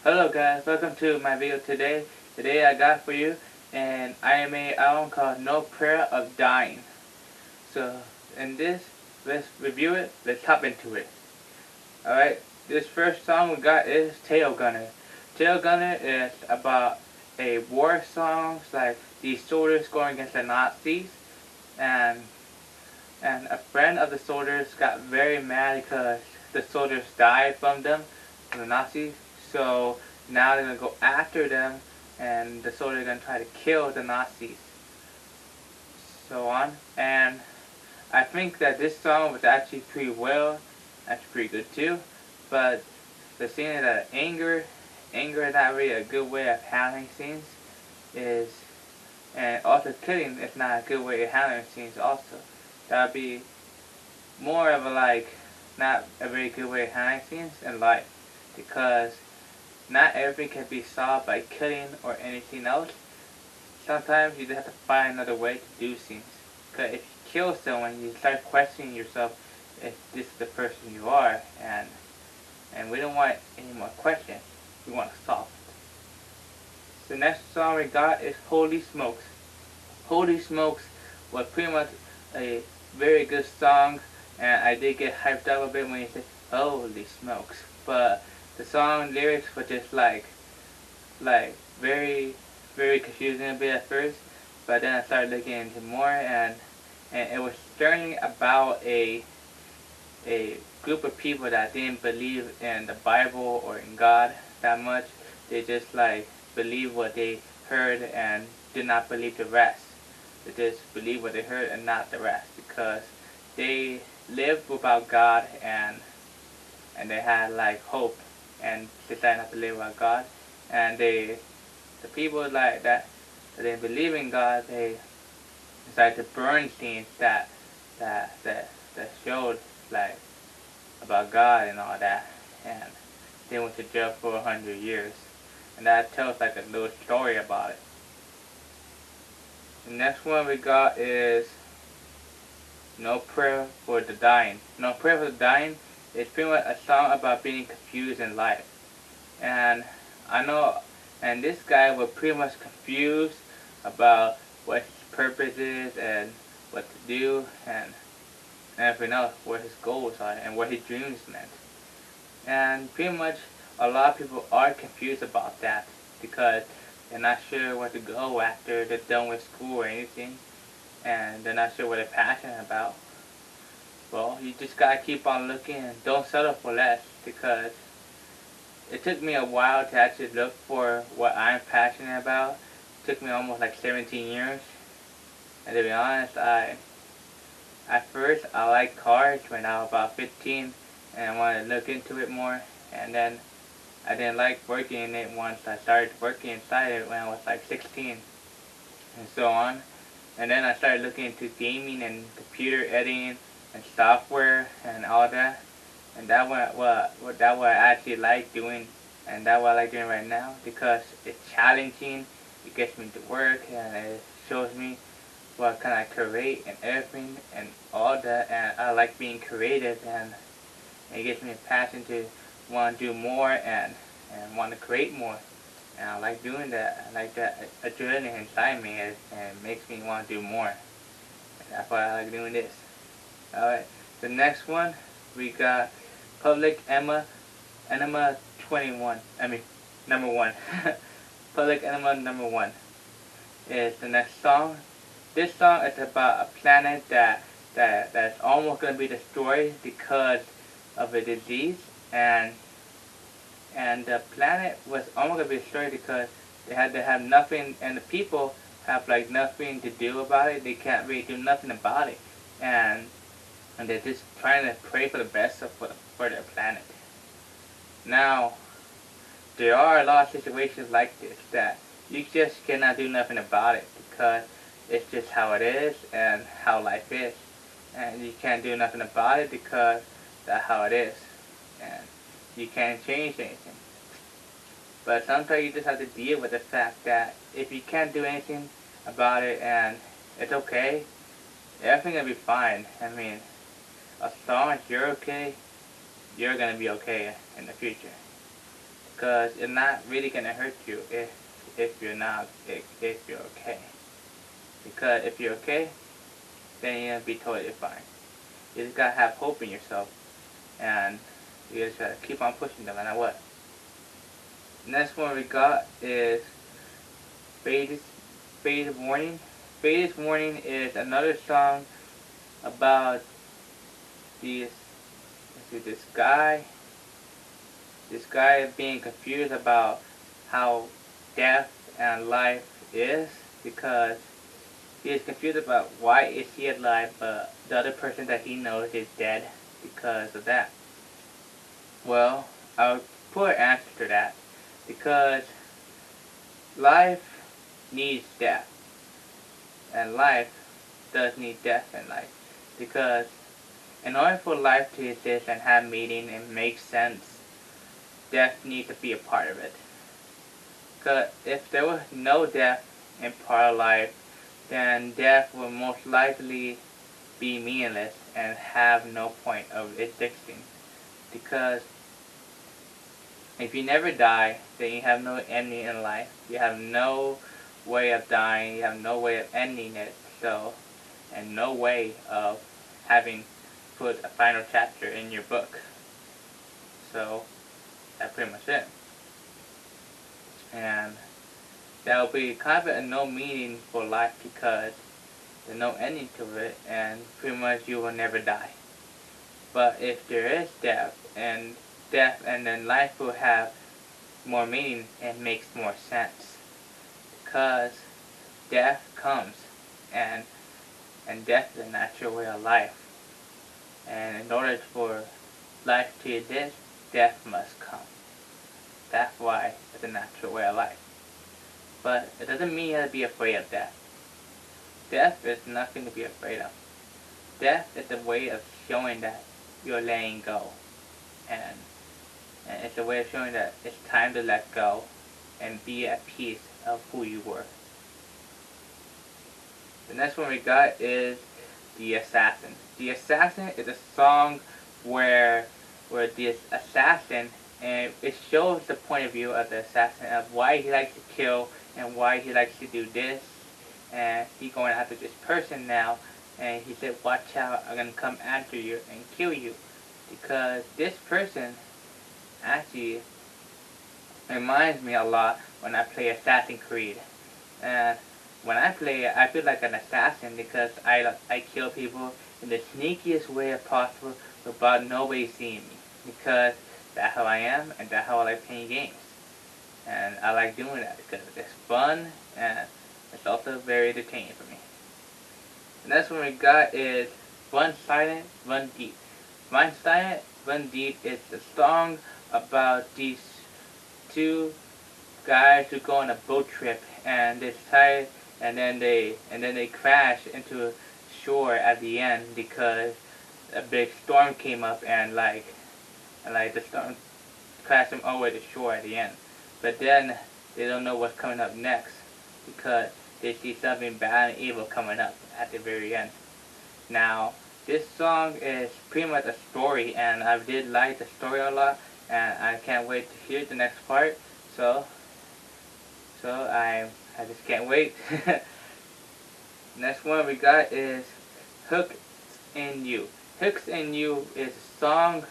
Hello guys, welcome to my video today. Today I got for you an Iron Maiden album called No Prayer of Dying. So in this, let's review it, let's hop into it. Alright, this first song we got is Tail Gunner. Tail Gunner is about a war song, like these soldiers going against the Nazis, and a friend of the soldiers got very mad because the soldiers died from the Nazis. So now they're gonna go after them, and the soldiers are gonna try to kill the Nazis. So on, and I think that this song was actually pretty well, actually pretty good too. But the scene is that anger is not really a good way of handling scenes. Is and also killing is not a good way of handling scenes also. That would be more of a not a very good way of handling scenes in life, because not everything can be solved by killing or anything else. Sometimes you just have to find another way to do things. Because if you kill someone, you start questioning yourself if this is the person you are, and we don't want any more questions. We want to solve it. The next song we got is Holy Smokes. Holy Smokes was pretty much a very good song, and I did get hyped up a bit when you said Holy Smokes. But the song lyrics were just like very, very confusing a bit at first, but then I started looking into more, and it was turning about a group of people that didn't believe in the Bible or in God that much. They just believed what they heard and did not believe the rest. They just believed what they heard and not the rest, because they lived without God, and they had hope, and decided not to live without God. And the people that didn't believe in God, they decided to burn things that showed about God and all that, and they went to jail for 100 years. And that tells a little story about it. The next one we got is No Prayer for the Dying. No Prayer for the Dying is pretty much a song about being confused in life. And I know, and this guy was pretty much confused about what his purpose is and what to do, and everything else, what his goals are and what his dreams meant. And pretty much a lot of people are confused about that, because they're not sure where to go after they're done with school or anything, and they're not sure what they're passionate about. Well, you just gotta keep on looking and don't settle for less, because it took me a while to actually look for what I'm passionate about. It took me almost 17 years. And to be honest, at first I liked cars when I was about 15, and I wanted to look into it more. And then I didn't like working in it once I started working inside it when I was 16, and so on. And then I started looking into gaming and computer editing and software and all that. And that what I actually like doing, and that's what I like doing right now, because it's challenging. It gets me to work, and it shows me what can I create and everything and all that. And I like being creative, and it gives me a passion to want to do more and want to create more. And I like doing that. I like that adrenaline inside me, and it makes me want to do more. And that's why I like doing this. Alright, the next one we got Public Enema 21. Number 1. Public Enema number 1 is the next song. This song is about a planet that's almost gonna be destroyed because of a disease, and the planet was almost gonna be destroyed because they had to have nothing, and the people have nothing to do about it. They can't really do nothing about it, and they're just trying to pray for the best for their planet. Now, there are a lot of situations like this that you just cannot do nothing about it, because it's just how it is and how life is, and you can't do nothing about it because that's how it is, and you can't change anything. But sometimes you just have to deal with the fact that if you can't do anything about it, and it's okay, everything will be fine. As long as you're okay, you're gonna be okay in the future. because it's not really gonna hurt you if you're not if you're okay. Because if you're okay, then you'll be totally fine. You just gotta have hope in yourself, and you just gotta keep on pushing no matter what. Next one we got is Faded, Faded Warning. Faded Warning is another song about this, this guy. This guy being confused about how death and life is, because he is confused about why is he alive but the other person that he knows is dead because of that. Well, I'll put an answer to that, because life needs death, and life does need death in life, because in order for life to exist and have meaning and make sense, death needs to be a part of it. Because if there was no death in part of life, then death will most likely be meaningless and have no point of existing. Because if you never die, then you have no ending in life. You have no way of dying, you have no way of ending it, so, and no way of having put a final chapter in your book. So, that's pretty much it. And that will be kind of a no meaning for life, because there's no ending to it, and pretty much you will never die. But if there is death and then life will have more meaning and makes more sense. Because death comes, and death is a natural way of life. And in order for life to exist, death must come. That's why it's a natural way of life. But it doesn't mean you have to be afraid of death. Death is nothing to be afraid of. Death is a way of showing that you're letting go. And it's a way of showing that it's time to let go and be at peace of who you were. The next one we got is The Assassin. The Assassin is a song where this assassin, and it shows the point of view of the assassin of why he likes to kill and why he likes to do this, and he's going after this person now, and he said, watch out, I'm going to come after you and kill you, because this person actually reminds me a lot when I play Assassin's Creed. And when I play it, I feel like an assassin, because I kill people in the sneakiest way possible without nobody seeing me, because that's how I am, and that's how I like playing games. And I like doing that because it's fun, and it's also very entertaining for me. The next one we got is Run Silent, Run Deep. Run Silent, Run Deep is a song about these two guys who go on a boat trip, and they decide, and then they crash into shore at the end, because a big storm came up, and the storm crashed them all the way to shore at the end. But then they don't know what's coming up next, because they see something bad and evil coming up at the very end. Now, this song is pretty much a story, and I did like the story a lot, and I can't wait to hear the next part. So I just can't wait. Next one we got is Hooks in You. Hooks in You is a song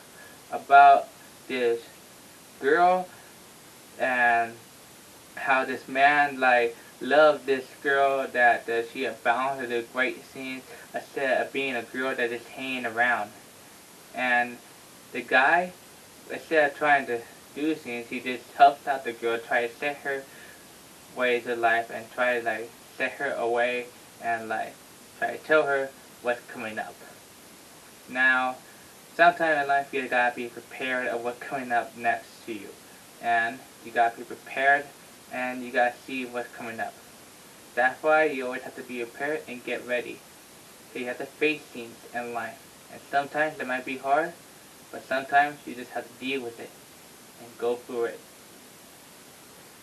about this girl and how this man loved this girl that she had bound to do great scenes instead of being a girl that is hanging around. And the guy, instead of trying to do things, he just helps out the girl, try to set her ways of life, and try to set her away, and try to tell her what's coming up. Now, sometimes in life you gotta be prepared of what's coming up next to you, and you gotta be prepared, and you gotta see what's coming up. That's why you always have to be prepared and get ready. So you have to face things in life, and sometimes it might be hard, but sometimes you just have to deal with it and go through it.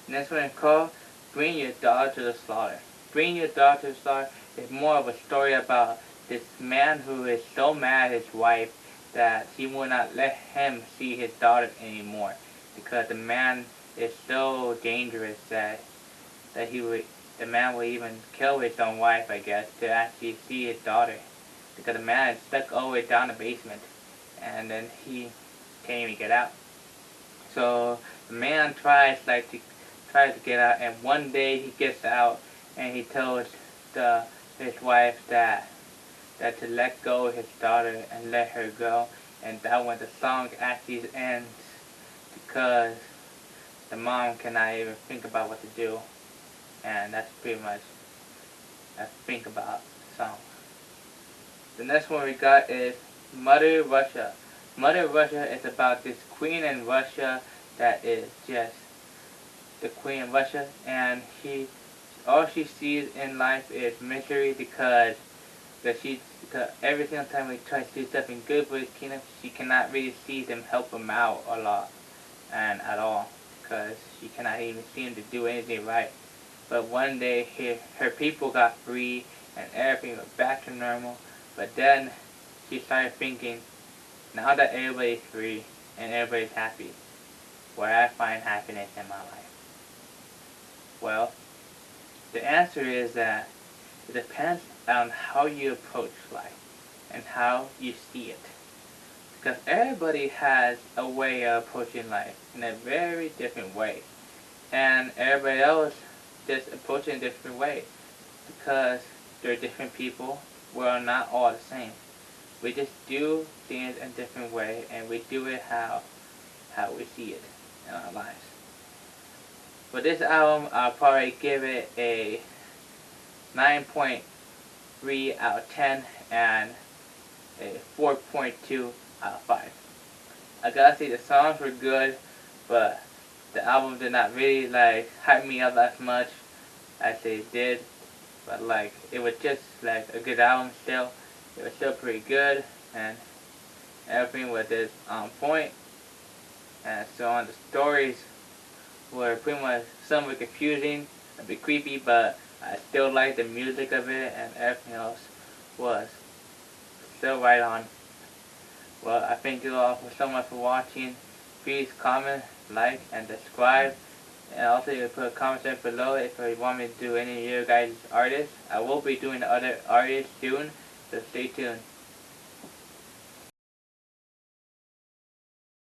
Next one is called Bring Your Daughter to the Slaughter. Bring Your Daughter to the Slaughter is more of a story about this man who is so mad at his wife that he will not let him see his daughter anymore, because the man is so dangerous that the man would even kill his own wife, I guess, to actually see his daughter, because the man is stuck all the way down the basement, and then he can't even get out. So the man tries to get out, and one day he gets out, and he tells his wife that to let go of his daughter and let her go, and that when the song actually ends, because the mom cannot even think about what to do, and that's pretty much think about the song. The next one we got is Mother Russia. Mother Russia is about this queen in Russia that is just the queen of Russia, and all she sees in life is misery because every single time we try to do something good for his kingdom, she cannot really see them help him out a lot and at all, because she cannot even seem to do anything right. But one day her people got free and everything went back to normal. But then she started thinking, now that everybody's free and everybody's happy, where I find happiness in my life? Well, the answer is that it depends on how you approach life and how you see it. Because everybody has a way of approaching life in a very different way. And everybody else just approaching a different way. Because they're different people, we're not all the same. We just do things in a different way, and we do it how we see it in our lives. For this album, I'll probably give it a 9.3 out of 10 and a 4.2 out of 5. I gotta say the songs were good, but the album did not really hype me up as much as they did. But it was just a good album still. It was still pretty good, and everything was just on point. And so on, the stories were pretty much, some were confusing, a bit creepy, but I still liked the music of it, and everything else was still right on. Well, I thank you all so much for watching. Please comment, like, and subscribe. And also you can put a comment down below if you want me to do any of your guys' artists. I will be doing other artists soon, so stay tuned.